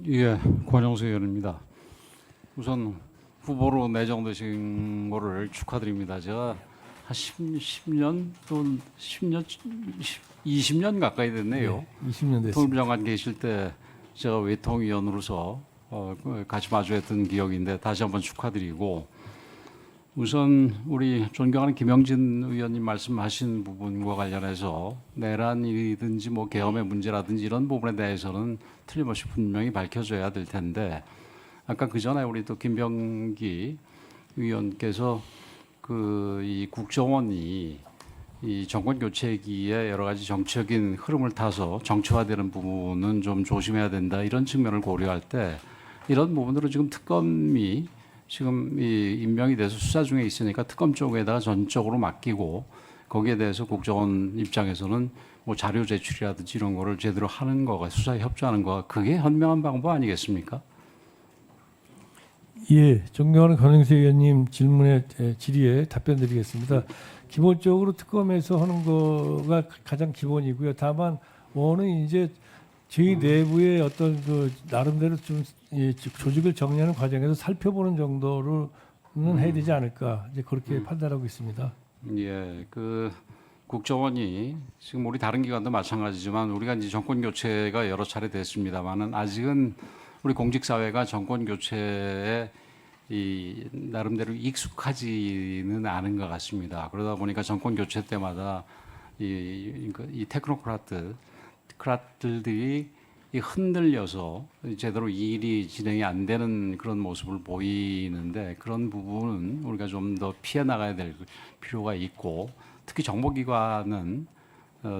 예, 권영수 의원입니다. 우선 후보로 내정되신 거를 축하드립니다. 제가 한 10년 또는 10년, 20년 가까이 됐네요. 네, 20년 됐습니다. 통일부 장관 계실 때 제가 외통위원으로서 같이 마주했던 기억인데 다시 한번 축하드리고, 우선 우리 존경하는 김영진 의원님 말씀하신 부분과 관련해서 내란이든지 뭐 계엄의 문제라든지 이런 부분에 대해서는 틀림없이 분명히 밝혀져야 될 텐데, 아까 그 전에 우리 또 김병기 의원께서 이 국정원이 이 정권 교체기에 여러 가지 정치적인 흐름을 타서 정치화되는 부분은 좀 조심해야 된다, 이런 측면을 고려할 때 이런 부분으로 지금 특검이 지금 이 임명이 돼서 수사 중에 있으니까 특검 쪽에다가 전적으로 맡기고, 거기에 대해서 국정원 입장에서는 뭐 자료 제출이라든지 이런 거를 제대로 하는 거가, 수사에 협조하는 거가 그게 현명한 방법 아니겠습니까? 예, 존경하는 권영세 의원님 질의에 답변드리겠습니다. 기본적으로 특검에서 하는 거가 가장 기본이고요. 다만 원은 이제 저희 내부의 어떤 그 나름대로 좀 조직을 정리하는 과정에서 살펴보는 정도로는 해야 되지 않을까, 이제 그렇게 판단하고 있습니다. 예, 국정원이 지금 우리 다른 기관도 마찬가지지만 우리가 이제 정권 교체가 여러 차례 됐습니다만은 아직은 우리 공직 사회가 정권 교체에 이 나름대로 익숙하지는 않은 것 같습니다. 그러다 보니까 정권 교체 때마다 이 테크노크라트들이 흔들려서 제대로 일이 진행이 안 되는 그런 모습을 보이는데, 그런 부분은 우리가 좀 더 피해 나가야 될 필요가 있고, 특히 정보기관은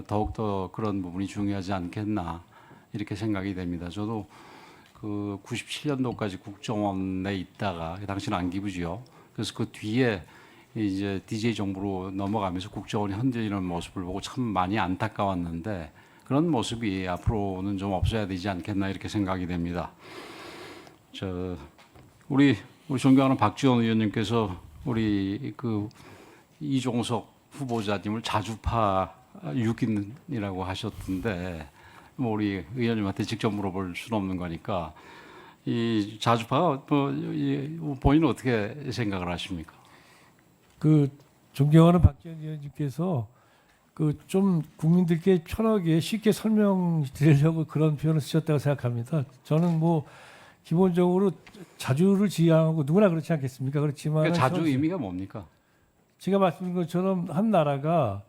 더욱더 그런 부분이 중요하지 않겠나, 이렇게 생각이 됩니다. 저도 97년도까지 국정원에 있다가, 당시는 안기부지요. 그래서 그 뒤에 이제 DJ 정부로 넘어가면서 국정원이 흔들리는 모습을 보고 참 많이 안타까웠는데, 그런 모습이 앞으로는 좀 없어야 되지 않겠나, 이렇게 생각이 됩니다. 우리 존경하는 박지원 의원님께서 우리 이종석 후보자님을 자주파 6인이라고 하셨던데, 뭐 우리 의원님한테 직접 물어볼 수는 없는 거니까, 이 자주파가 본인은 어떻게 생각을 하십니까? 존경하는 박지원 의원님께서 좀 국민들께 편하게 쉽게 설명드리려고 그런 표현을 쓰셨다고 생각합니다. 저는 뭐 기본적으로 자주를 지향하고 누구나 그렇지 않겠습니까? 그렇지만 그러니까 자주 의미가 뭡니까? 제가 말씀드린 것처럼 한 나라가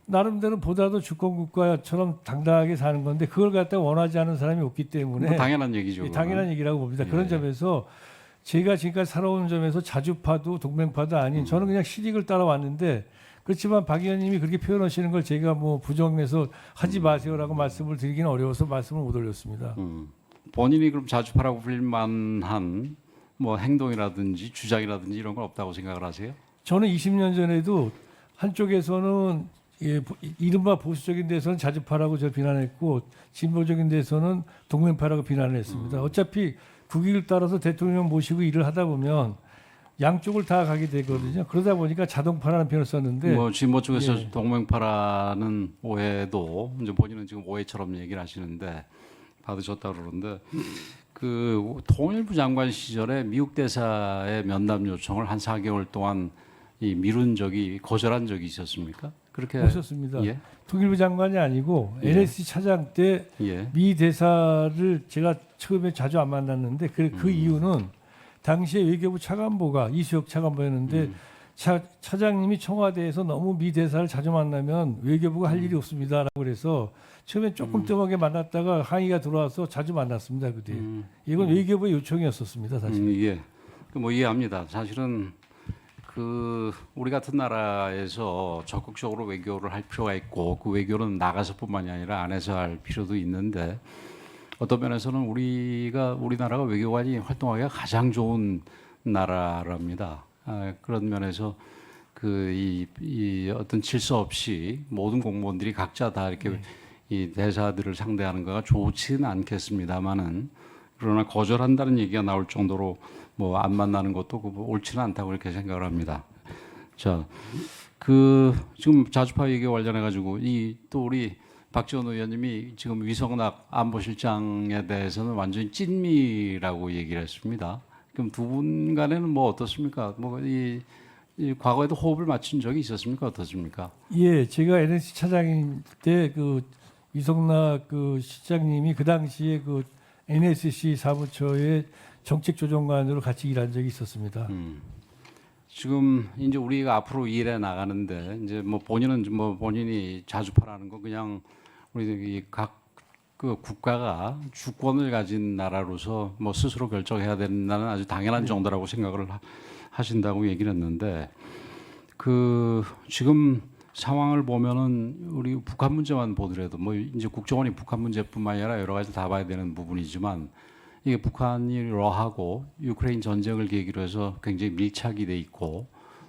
나름대로 보다도 주권국가처럼 당당하게 사는 건데, 그걸 갖다가 원하지 않는 사람이 없기 때문에 뭐 당연한 얘기죠. 당연한 얘기라고 봅니다. 예. 그런 점에서 제가 지금까지 살아온 점에서 자주파도 동맹파도 아닌, 저는 그냥 실익을 따라왔는데, 그렇지만 박 의원님이 그렇게 표현하시는 걸 제가 뭐 부정해서 하지 마세요라고 말씀을 드리기는 어려워서 말씀을 못 올렸습니다. 본인이 그럼 자주파라고 불릴 만한 뭐 행동이라든지 주장이라든지 이런 건 없다고 생각을 하세요? 저는 20년 전에도 한쪽에서는 이른바 보수적인 데서는 자주파라고 저 비난했고, 진보적인 데서는 동맹파라고 비난을 했습니다. 어차피 국익을 따라서 대통령 모시고 일을 하다 보면 양쪽을 다 가게 되거든요. 그러다 보니까 자동파라는 표현을 썼는데, 뭐 진보 쪽에서 예. 동맹파라는 오해도 이제 본인은 지금 오해처럼 얘기를 하시는데 받으셨다 그러는데, 통일부 장관 시절에 미국 대사의 면담 요청을 한 4개월 동안 거절한 적이 있었습니까? 그렇게 오셨습니다. 예? 통일부 장관이 아니고 예. NSC 차장 때 예. 미 대사를 제가 처음에 자주 안 만났는데, 그 이유는 당시에 외교부 차관보가 이수혁 차관보였는데, 차장님이 청와대에서 너무 미 대사를 자주 만나면 외교부가 할 일이 없습니다라고 그래서 처음에 조금 뜸하게 만났다가 항의가 들어와서 자주 만났습니다. 그때 이건 외교부의 요청이었었습니다, 사실. 예. 뭐 이해합니다. 사실은 우리 같은 나라에서 적극적으로 외교를 할 필요가 있고, 그 외교는 나가서뿐만이 아니라 안에서 할 필요도 있는데, 어떤 면에서는 우리나라가 외교관이 활동하기가 가장 좋은 나라랍니다. 그런 면에서 이 어떤 질서 없이 모든 공무원들이 각자 다 이렇게 이 대사들을 상대하는 거가 좋지는 않겠습니다만은, 그러나 거절한다는 얘기가 나올 정도로 뭐 안 만나는 것도 옳지는 않다고 이렇게 생각을 합니다. 자, 지금 자주파 얘기 관련해 가지고 또 우리 박지원 의원님이 지금 위성락 안보실장에 대해서는 완전히 찐미라고 얘기를 했습니다. 그럼 두 분 간에는 뭐 어떻습니까? 이 과거에도 호흡을 맞춘 적이 있었습니까? 어떻습니까? 예, 제가 NSC 차장일 때 그 이성락 그 실장님이 그 당시에 그 NSC 사무처의 정책조정관으로 같이 일한 적이 있었습니다. 지금 이제 우리가 앞으로 일해 나가는데 이제 뭐 본인은 뭐 본인이 자주파라는 거 그냥 우리 각 그 국가가 주권을 가진 나라로서 뭐 스스로 결정해야 된다는 아주 당연한 정도라고 생각을 하신다고 얘기를 했는데 그 지금 상황을 보면은 우리 북한 문제만 보더라도 뭐 이제 국정원이 북한 문제뿐만 아니라 여러 가지 다 봐야 되는 부분이지만 이게 북한이 러하고 유크레인 전쟁을 계기로 해서 굉장히 밀착이 돼 있고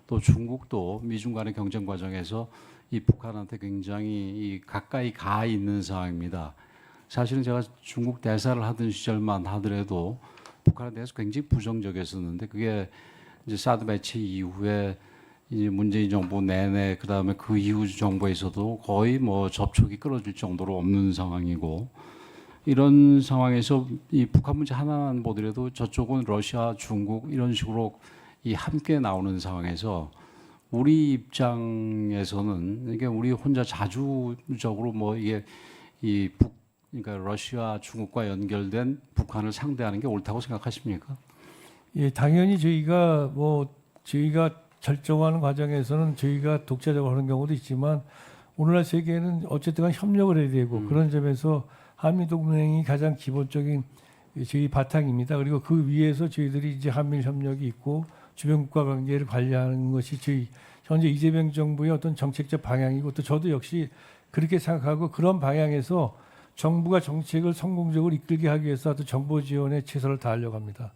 또 중국도 미중 간의 경쟁 과정에서 이 북한한테 굉장히 이 가까이 가 있는 상황입니다. 사실은 제가 중국 대사를 하던 시절만 하더라도 북한에 대해서 굉장히 부정적이었었는데 그게 이제 사드 배치 이후에 이제 문재인 정부 내내 그다음에 그 이후 정부에서도 거의 뭐 접촉이 끊어질 정도로 없는 상황이고 이런 상황에서 이 북한 문제 하나만 보더라도 저쪽은 러시아, 중국 이런 식으로 이 함께 나오는 상황에서 우리 입장에서는 이게 우리 혼자 자주적으로 뭐 이게 그러니까 러시아, 중국과 연결된 북한을 상대하는 게 옳다고 생각하십니까? 예, 당연히 저희가 결정하는 과정에서는 저희가 독자적으로 하는 경우도 있지만 오늘날 세계는 어쨌든 간 협력을 해야 되고 그런 점에서 한미동맹이 가장 기본적인 저희 바탕입니다. 그리고 그 위에서 저희들이 이제 한미일 협력이 있고 주변 국가 관계를 관리하는 것이 저희 현재 이재명 정부의 어떤 정책적 방향이고 또 저도 역시 그렇게 생각하고 그런 방향에서 정부가 정책을 성공적으로 이끌게 하기 위해서 또 정보 지원에 최선을 다하려고 합니다.